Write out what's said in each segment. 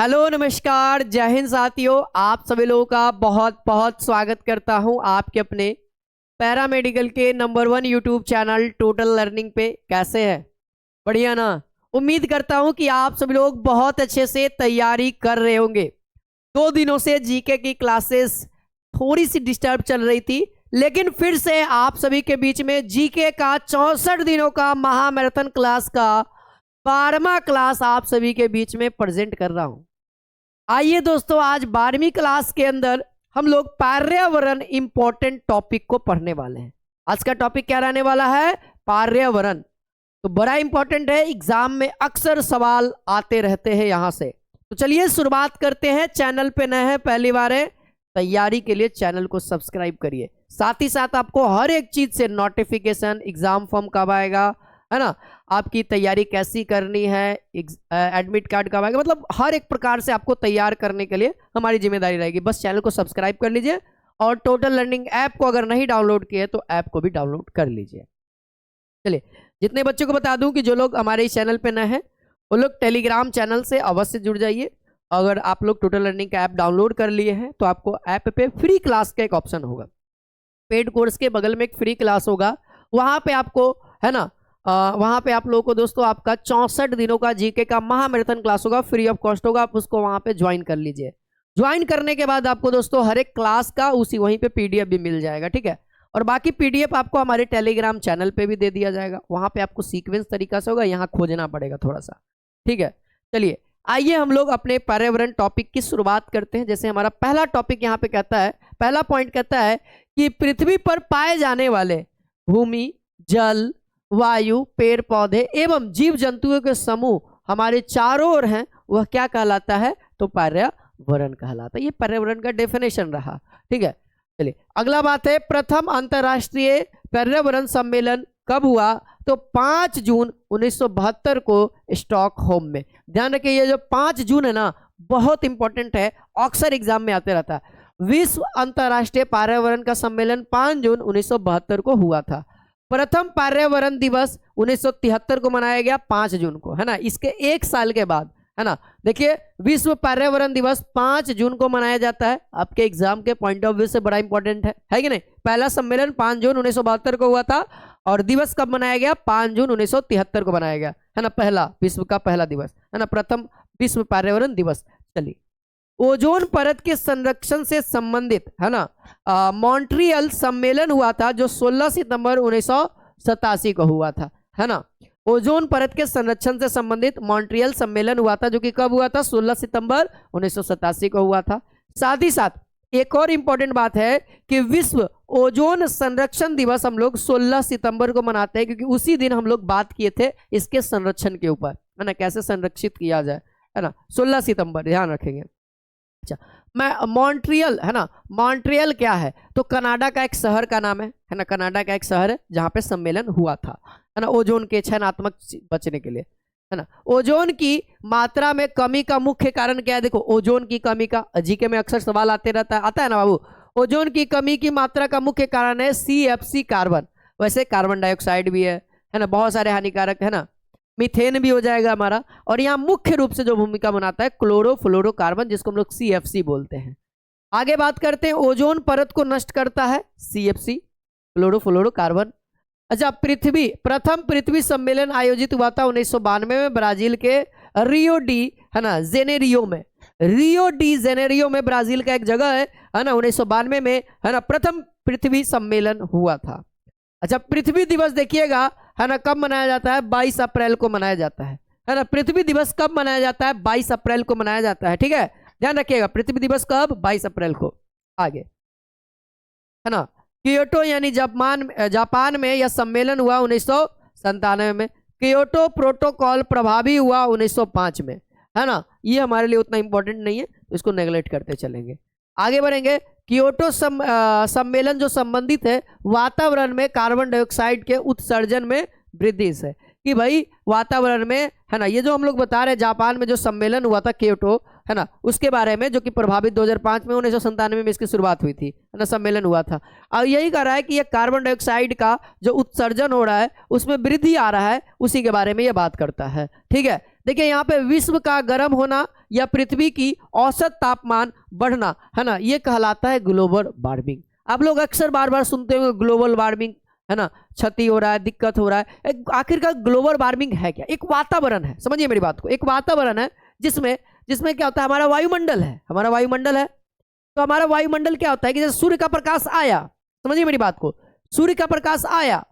Hello नमस्कार जय हिंद साथियों, आप सभी लोगों का बहुत बहुत स्वागत करता हूं आपके अपने पैरामेडिकल के number 1 YouTube channel total learning पे। कैसे हैं? बढ़िया ना। उम्मीद करता हूं कि आप सभी लोग बहुत अच्छे से तैयारी कर रहे होंगे। 2 दिनों से जीके की क्लासेस थोड़ी सी डिस्टर्ब चल रही थी, लेकिन फिर से आप सभी के बीच में जीके का 64 दिनों का महामैराथन क्लास का 12वां क्लास आप सभी के बीच में प्रेजेंट कर रहा हूं। आइए दोस्तों, आज 12वीं क्लास के अंदर हम लोग पर्यावरण इंपॉर्टेंट टॉपिक को पढ़ने वाले हैं। आज का टॉपिक क्या रहने वाला है? पर्यावरण। तो बड़ा इंपॉर्टेंट है, एग्जाम में अक्सर सवाल आते रहते हैं यहां से। तो चलिए शुरुआत करते हैं। चैनल पे नए हैं, पहली बार है, तैयारी के लिए चैनल को सब्सक्राइब करिए। साथ ही साथ आपको हर एक चीज से नोटिफिकेशन, एग्जाम फॉर्म कब आएगा, है ना, आपकी तैयारी कैसी करनी है, एडमिट कार्ड कब आएगा, मतलब हर एक प्रकार से आपको तैयार करने के लिए हमारी जिम्मेदारी रहेगी। बस चैनल को सब्सक्राइब कर लीजिए और टोटल लर्निंग ऐप को अगर नहीं डाउनलोड किए तो ऐप को भी डाउनलोड कर लीजिए। चलिए, जितने बच्चों को बता दूं कि जो लोग हमारे इस चैनल पे नए हैं वो लोग टेलीग्राम चैनल से अवश्य जुड़ जाइए। अगर आप लोग टोटल लर्निंग का ऐप डाउनलोड कर लिए हैं तो आपको ऐप पे फ्री क्लास का एक ऑप्शन होगा। पेड कोर्स के बगल में एक फ्री क्लास होगा, वहां पे आपको, है ना, वहां पे आप लोगों को दोस्तों आपका 64 दिनों का जीके का महामैराथन क्लास होगा, फ्री ऑफ कॉस्ट होगा। आप उसको वहां पे ज्वाइन कर लीजिए। ज्वाइन करने के बाद आपको दोस्तों हर एक क्लास का उसी वहीं पे पीडीएफ भी मिल जाएगा, ठीक है। और बाकी पीडीएफ आपको हमारे टेलीग्राम चैनल पे भी दे दिया जाएगा। वहां पे आपको सीक्वेंस तरीका से होगा, यहाँ खोजना पड़ेगा थोड़ा सा, ठीक है। चलिए, आइए हम लोग अपने पर्यावरण टॉपिक की शुरुआत करते हैं। जैसे हमारा पहला टॉपिक यहाँ पे कहता है, पहला पॉइंट कहता है कि पृथ्वी पर पाए जाने वाले भूमि, जल, वायु, पेड़ पौधे एवं जीव जंतुओं के समूह हमारे चारों ओर हैं, वह क्या कहलाता है? तो पर्यावरण कहलाता है। ये पर्यावरण का डेफिनेशन रहा, ठीक है। चलिए, अगला बात है, प्रथम अंतरराष्ट्रीय पर्यावरण सम्मेलन कब हुआ? तो 5 जून 1972 को स्टॉकहोम में। ध्यान रखिए, ये जो 5 जून है ना, बहुत इंपॉर्टेंट है, अक्सर एग्जाम में आते रहता है। विश्व अंतरराष्ट्रीय पर्यावरण का सम्मेलन 5 जून 1972 को हुआ था। प्रथम पर्यावरण दिवस 1973 को मनाया गया 5 जून को, है ना। इसके एक साल के बाद, है ना, देखिए, विश्व पर्यावरण दिवस 5 जून को मनाया जाता है। आपके एग्जाम के पॉइंट ऑफ व्यू से बड़ा इंपॉर्टेंट है कि नहीं। पहला सम्मेलन 5 जून 1972 को हुआ था और दिवस कब मनाया गया? 5 जून 1973 को मनाया गया, है ना। पहला विश्व का पहला दिवस, है ना, प्रथम विश्व पर्यावरण दिवस। चलिए, ओजोन परत के संरक्षण से संबंधित, है ना, मॉन्ट्रियल सम्मेलन हुआ था जो 16 सितंबर 1987 को हुआ था, है ना। ओजोन परत के संरक्षण से संबंधित मॉन्ट्रियल सम्मेलन हुआ था, जो कि कब हुआ था? 16 सितंबर 1987 को हुआ था। साथ ही साथ एक और इंपॉर्टेंट बात है कि विश्व ओजोन संरक्षण दिवस हम लोग 16 सितंबर को मनाते हैं, क्योंकि उसी दिन हम लोग बात किए थे इसके संरक्षण के ऊपर, है ना, कैसे संरक्षित किया जाए, है ना। 16 सितंबर ध्यान रखेंगे। अच्छा, मैं मॉन्ट्रियल, है ना, मॉन्ट्रियल क्या है? तो कनाडा का एक शहर का नाम है ना, कनाडा का एक शहर है जहां पे सम्मेलन हुआ था, है ना, ओजोन के चयनात्मक बचने के लिए, है ना। ओजोन की मात्रा में कमी का मुख्य कारण क्या है? देखो, ओजोन की कमी का जीके में अक्सर सवाल आते रहता है, आता है ना बाबू। ओजोन की कमी की मात्रा का मुख्य कारण है CFC कार्बन। वैसे कार्बन डाइऑक्साइड भी है ना, बहुत सारे हानिकारक, है ना, मीथेन भी हो जाएगा हमारा। और यहाँ मुख्य रूप से जो भूमिका बनाता है क्लोरोफ्लोरोकार्बन, जिसको हम लोग CFC बोलते हैं। आगे बात करते हैं, ओजोन परत को नष्ट करता है CFC, क्लोरोफ्लोरोकार्बन। अच्छा, प्रथम पृथ्वी सम्मेलन आयोजित हुआ था 1992 में ब्राजील के रियो डी, है ना, जेनेरियो में। रियो डी जेनेरियो में ब्राजील का एक जगह है ना, 1992 में, है ना, प्रथम पृथ्वी सम्मेलन हुआ था। अच्छा, पृथ्वी दिवस देखिएगा, है ना, कब मनाया जाता है? 22 अप्रैल को मनाया जाता है ना। पृथ्वी दिवस कब मनाया जाता है? 22 अप्रैल को मनाया जाता है, ठीक है, ध्यान रखिएगा। पृथ्वी दिवस कब? 22 अप्रैल को। आगे, है ना, कियोटो यानी जापान में यह सम्मेलन हुआ 1997 में। कियोटो प्रोटोकॉल प्रभावी हुआ 1905 में, है ना। ये हमारे लिए उतना इंपॉर्टेंट नहीं है, तो इसको नेगलेक्ट करते चलेंगे। आगे बढ़ेंगे, कियोटो सम्मेलन जो संबंधित है वातावरण में कार्बन डाइऑक्साइड के उत्सर्जन में वृद्धि से, कि भाई वातावरण में, है ना, ये जो हम लोग बता रहे हैं, जापान में जो सम्मेलन हुआ था कियोटो, है ना, उसके बारे में, जो कि प्रभावित 2005 में 1997 में इसकी शुरुआत हुई थी, है ना, सम्मेलन हुआ था। और यही कह रहा है कि ये कार्बन डाइऑक्साइड का जो उत्सर्जन हो रहा है उसमें वृद्धि आ रहा है, उसी के बारे में ये बात करता है। ठीक है, देखिए यहाँ पे विश्व का गर्म होना या पृथ्वी की औसत तापमान बढ़ना, है ना, ये कहलाता है ग्लोबल वार्मिंग। आप लोग अक्सर बार बार सुनते होंगे ग्लोबल वार्मिंग, है ना, क्षति हो रहा है, दिक्कत हो रहा है। आखिरकार ग्लोबल वार्मिंग है क्या? एक वातावरण है, समझिए मेरी बात को, एक वातावरण है जिसमें जिसमें क्या होता है, हमारा वायुमंडल है, हमारा वायुमंडल है। तो हमारा वायुमंडल क्या होता है कि जैसे सूर्य का प्रकाश आया, समझिए मेरी बात को, सूर्य का प्रकाश आया,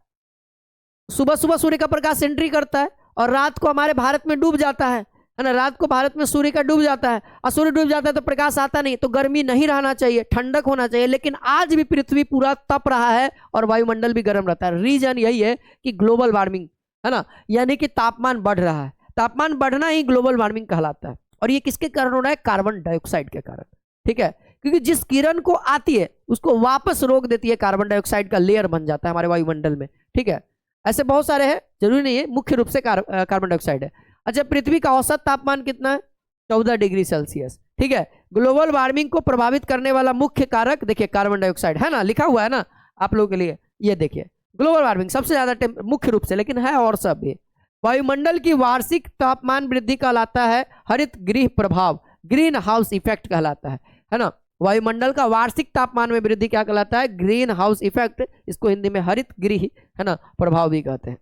सुबह सुबह सूर्य का प्रकाश एंट्री करता है और रात को हमारे भारत में डूब जाता है ना, रात को भारत में सूर्य का डूब जाता है, और सूर्य डूब जाता है तो प्रकाश आता नहीं, तो गर्मी नहीं रहना चाहिए, ठंडक होना चाहिए। लेकिन आज भी पृथ्वी पूरा तप रहा है और वायुमंडल भी गर्म रहता है। रीजन यही है कि ग्लोबल वार्मिंग, है ना, यानी कि तापमान बढ़ रहा है। तापमान बढ़ना ही ग्लोबल वार्मिंग कहलाता है। और ये किसके कारण हो रहा है? कार्बन डाइऑक्साइड के कारण। ठीक है, क्योंकि जिस किरण को आती है उसको वापस रोक देती है, कार्बन डाइऑक्साइड का लेयर बन जाता है हमारे वायुमंडल में। ठीक है, ऐसे बहुत सारे हैं, जरूरी नहीं है, मुख्य रूप से कार्बन डाइऑक्साइड है। अच्छा, पृथ्वी का औसत तापमान कितना है? 14 डिग्री सेल्सियस। ठीक है, ग्लोबल वार्मिंग को प्रभावित करने वाला मुख्य कारक देखिए कार्बन डाइऑक्साइड, है ना, लिखा हुआ है ना आप लोगों के लिए। ये देखिए ग्लोबल वार्मिंग सबसे ज्यादा मुख्य रूप से, लेकिन है और सब भी। वायुमंडल की वार्षिक तापमान वृद्धि कहलाता है हरित गृह प्रभाव, ग्रीन हाउस इफेक्ट कहलाता है ना। वायुमंडल का वार्षिक तापमान में वृद्धि क्या कहलाता है? ग्रीन हाउस इफेक्ट, इसको हिंदी में हरित गृह, है ना, प्रभाव भी कहते हैं।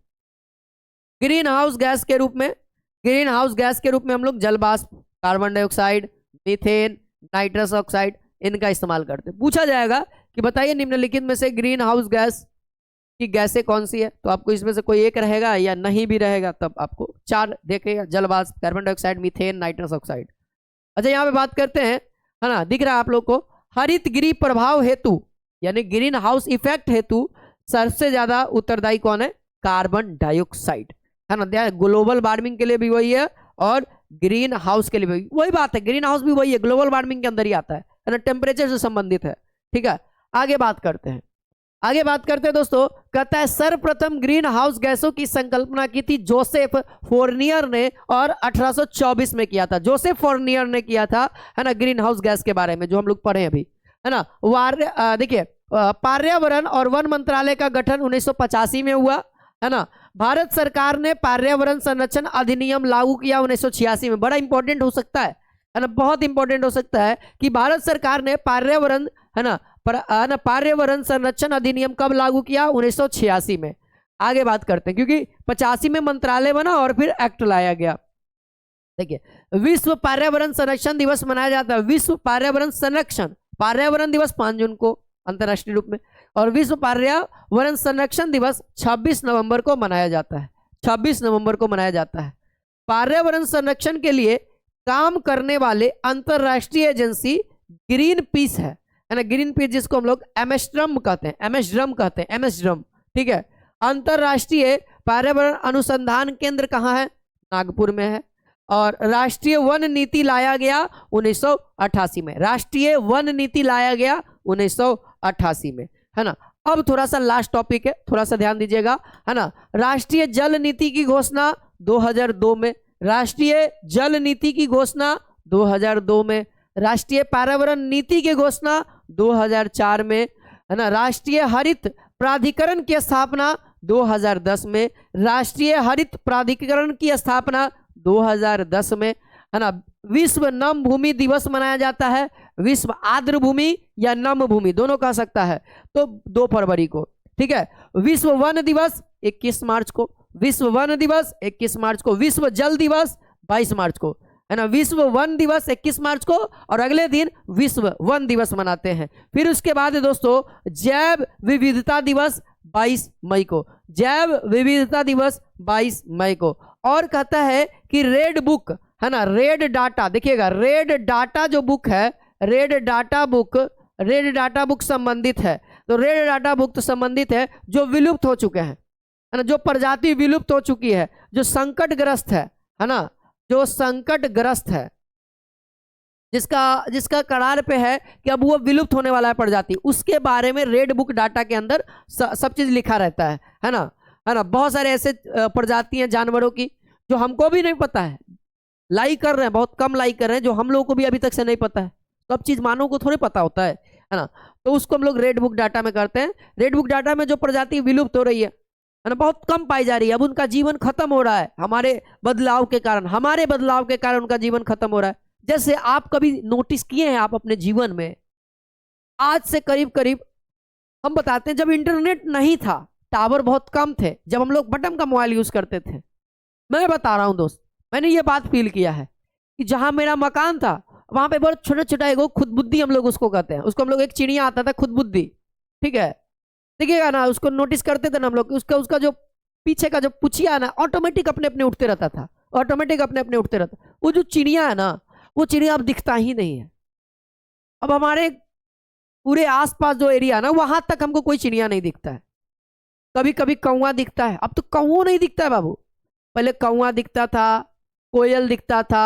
ग्रीन हाउस गैस के रूप में, ग्रीन हाउस गैस के रूप में हम लोग जल वाष्प, carbon dioxide, methane, nitrous oxide, इनका इस्तेमाल करते हैं। पूछा जाएगा कि बताइए निम्नलिखित में से ग्रीन हाउस गैस की गैसें कौन सी है, तो आपको इसमें से कोई एक रहेगा या नहीं भी रहेगा, तब आपको 4 देखेगा, जल वाष्प, carbon dioxide, methane, nitrous oxide. अच्छा, यहाँ पे बात करते हैं, है ना, दिख रहा है आप लोग को, हरित गृह प्रभाव हेतु यानी ग्रीन हाउस इफेक्ट हेतु सबसे ज्यादा उत्तरदायी कौन है? कार्बन डाइऑक्साइड, है ना। ग्लोबल वार्मिंग के लिए भी वही है और ग्रीन हाउस के लिए भी वही बात है। ग्रीन हाउस भी वही है, ग्लोबल वार्मिंग के अंदर ही आता है ना, टेम्परेचर से संबंधित है। ठीक है, आगे बात करते हैं, आगे बात करते हैं दोस्तों। कहता है सर्वप्रथम ग्रीन हाउस गैसों की संकल्पना की थी जोसेफ फोर्नियर ने, और 1824 में किया था। जोसेफ फोर्नियर ने किया था, है ना, ग्रीन हाउस गैस के बारे में जो हम लोग पढ़े अभी, है ना। देखिए, पर्यावरण और वन मंत्रालय का गठन 1985 में हुआ, है ना। भारत सरकार ने पर्यावरण संरक्षण अधिनियम लागू किया 1986 में। बड़ा इंपॉर्टेंट हो सकता है ना, बहुत इंपॉर्टेंट हो सकता है कि भारत सरकार ने पर्यावरण, है ना, पर्यावरण संरक्षण अधिनियम कब लागू किया? 1986 में। आगे बात करते हैं, क्योंकि 85 में मंत्रालय बना और फिर एक्ट लाया गया। देखिए, विश्व पर्यावरण संरक्षण दिवस मनाया जाता है। विश्व पर्यावरण संरक्षण, पर्यावरण दिवस 5 जून को अंतर्राष्ट्रीय रूप में, और विश्व पर्यावरण संरक्षण दिवस 26 नवंबर को मनाया जाता है। 26 नवंबर को मनाया जाता है। पर्यावरण संरक्षण के लिए काम करने वाले अंतर्राष्ट्रीय एजेंसी ग्रीन पीस है ना, ग्रीन पीस, जिसको हम लोग एमएसड्रम कहते हैं, एमएसड्रम कहते हैं, एमएसड्रम। ठीक है, अंतर्राष्ट्रीय पर्यावरण अनुसंधान केंद्र कहाँ है? नागपुर में है। और राष्ट्रीय वन नीति लाया गया 1988 में, राष्ट्रीय वन नीति लाया गया 1988 में, है ना। अब थोड़ा सा लास्ट टॉपिक है, थोड़ा सा ध्यान दीजिएगा, है ना। राष्ट्रीय जल नीति की घोषणा 2002 में, राष्ट्रीय जल नीति की घोषणा 2002 में, राष्ट्रीय पर्यावरण नीति की घोषणा 2004 में, है ना। राष्ट्रीय हरित प्राधिकरण की स्थापना 2010 में, राष्ट्रीय हरित प्राधिकरण की स्थापना 2010 में, है ना। विश्व नम भूमि दिवस मनाया जाता है, विश्व आर्द्र भूमि या नम भूमि दोनों कह सकता है, तो 2 फरवरी को। ठीक है, विश्व वन दिवस 21 मार्च को, विश्व वन दिवस 21 मार्च को, विश्व जल दिवस 22 मार्च को, है ना। विश्व वन दिवस 21 मार्च को, और अगले दिन विश्व वन दिवस मनाते हैं। फिर उसके बाद दोस्तों जैव विविधता दिवस 22 मई को, जैव विविधता दिवस 22 मई को। और कहता है कि रेड बुक, है ना, रेड डाटा, देखिएगा रेड डाटा जो बुक है, रेड डाटा बुक संबंधित है, तो रेड डाटा बुक तो संबंधित है जो विलुप्त हो चुके हैं, है ना, जो प्रजाति विलुप्त हो चुकी है, जो संकटग्रस्त है ना, जो संकटग्रस्त है, जिसका कगार पे है कि अब वो विलुप्त होने वाला है प्रजाति, उसके बारे में रेड बुक डाटा के अंदर सब चीज लिखा रहता है ना। बहुत सारे ऐसे प्रजाति हैं जानवरों की जो हमको भी नहीं पता है, लाइक कर रहे हैं, बहुत कम लाइक कर रहे हैं, जो हम लोगों को भी अभी तक से नहीं पता है। सब चीज मानव को थोड़े पता होता है ना। तो उसको हम लोग रेड बुक डाटा में करते हैं। रेड बुक डाटा में जो प्रजाति विलुप्त हो रही है ना, बहुत कम पाई जा रही है, अब उनका जीवन खत्म हो रहा है हमारे बदलाव के कारण, हमारे बदलाव के कारण उनका जीवन खत्म हो रहा है। जैसे आप कभी नोटिस किए हैं आप अपने जीवन में, आज से करीब करीब हम बताते हैं, जब इंटरनेट नहीं था, टावर बहुत कम थे, जब हम लोग बटन का मोबाइल यूज करते थे, मैं बता रहा हूं दोस्त, मैंने ये बात फील किया है कि जहां मेरा मकान था वहां पे बहुत छोटा छोटा एक खुद बुद्धि हम लोग उसको कहते हैं, उसको हम लोग, एक चिड़िया आता था खुद बुद्धि, ठीक है, देखिएगा ना, उसको नोटिस करते थे ना हम लोग, उसका जो पीछे का जो पुछिया है ना, ऑटोमेटिक अपने अपने उठते रहता था, ऑटोमेटिक अपने अपने उठते रहता। वो जो चिड़िया है ना, वो चिड़िया अब दिखता ही नहीं है। अब हमारे पूरे आसपास जो एरिया ना, वहां तक हमको कोई चिड़िया नहीं दिखता है। कभी कभी कौवा दिखता है, अब तो कौवा नहीं दिखता है बाबू। पहले कौवा दिखता था, कोयल दिखता था,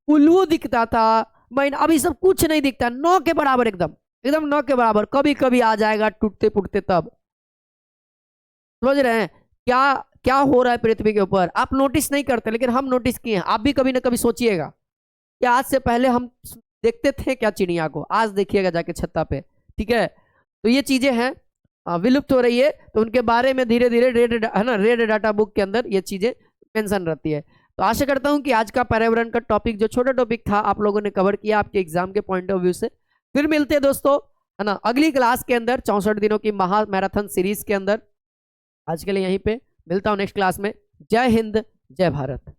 उल्लू दिखता था, अभी सब कुछ नहीं दिखता, 9 के बराबर, एकदम एकदम 9 के बराबर। कभी कभी आ जाएगा टूटते फूटते, तब समझ रहे हैं क्या क्या हो रहा है पृथ्वी के ऊपर। आप नोटिस नहीं करते, लेकिन हम नोटिस किए हैं। आप भी कभी ना कभी सोचिएगा कि आज से पहले हम देखते थे क्या चिड़िया को, आज देखिएगा जाके छत्ता पे, ठीक है। तो ये चीजें हैं, विलुप्त हो रही है, तो उनके बारे में धीरे धीरे रेड है ना, रेड डाटा बुक के अंदर ये चीजें मेंशन रहती है। तो आशा करता हूं कि आज का पर्यावरण का टॉपिक, जो छोटा टॉपिक था, आप लोगों ने कवर किया आपके एग्जाम के पॉइंट ऑफ व्यू से। फिर मिलते हैं दोस्तों, है ना, अगली क्लास के अंदर 64 दिनों की महा मैराथन सीरीज के अंदर। आज के लिए यहीं पे मिलता हूं नेक्स्ट क्लास में। जय हिंद, जय भारत।